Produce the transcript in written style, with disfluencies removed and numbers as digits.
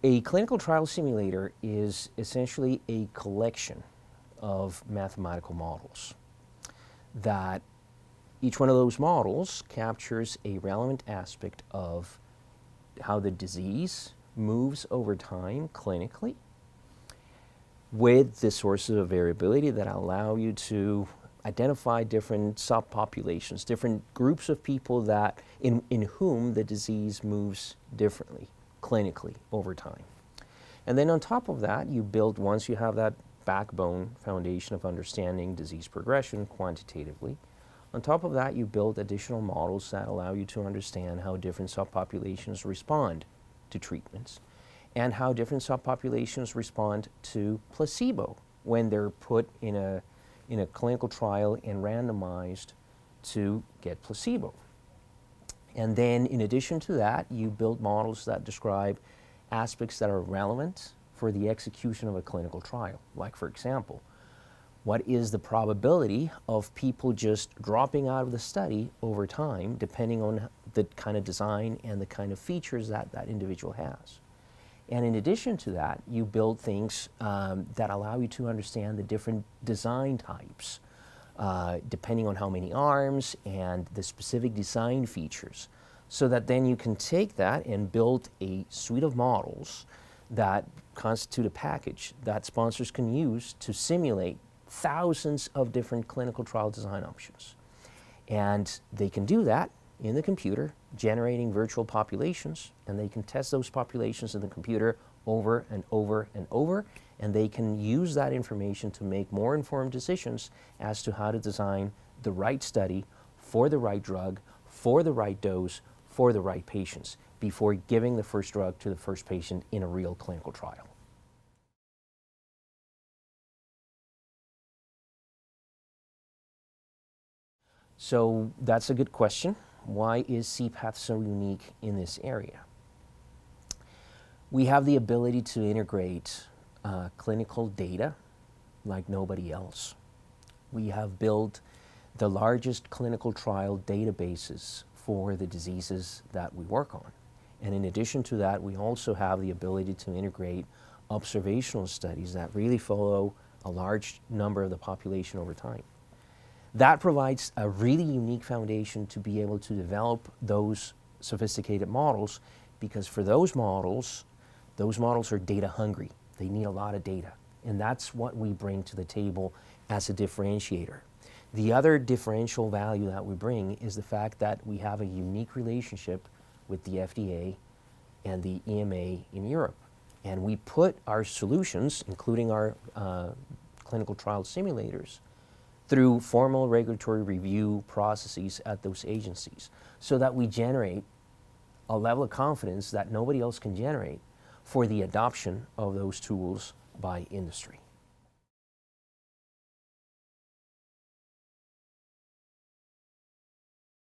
A clinical trial simulator is essentially a collection of mathematical models that each one of those models captures a relevant aspect of how the disease moves over time clinically with the sources of variability that allow you to identify different subpopulations, different groups of people that in whom the disease moves differently clinically over time. And then on top of that, you build, once you have that backbone foundation of understanding disease progression quantitatively, on top of that, you build additional models that allow you to understand how different subpopulations respond to treatments and how different subpopulations respond to placebo when they're put in a clinical trial and randomized to get placebo. And then in addition to that, you build models that describe aspects that are relevant for the execution of a clinical trial. Like, for example, what is the probability of people just dropping out of the study over time, depending on the kind of design and the kind of features that that individual has? And in addition to that, you build things that allow you to understand the different design types, depending on how many arms and the specific design features, so that then you can take that and build a suite of models that constitute a package that sponsors can use to simulate thousands of different clinical trial design options. And they can do that in the computer, generating virtual populations, and they can test those populations in the computer over and over and over, and they can use that information to make more informed decisions as to how to design the right study for the right drug, for the right dose, for the right patients, before giving the first drug to the first patient in a real clinical trial. So that's a good question. Why is CPath so unique in this area? We have the ability to integrate clinical data like nobody else. We have built the largest clinical trial databases for the diseases that we work on. And in addition to that, we also have the ability to integrate observational studies that really follow a large number of the population over time. That provides a really unique foundation to be able to develop those sophisticated models, because for those models are data hungry. They need a lot of data. And that's what we bring to the table as a differentiator. The other differential value that we bring is the fact that we have a unique relationship with the FDA and the EMA in Europe. And we put our solutions, including our clinical trial simulators, through formal regulatory review processes at those agencies, so that we generate a level of confidence that nobody else can generate for the adoption of those tools by industry.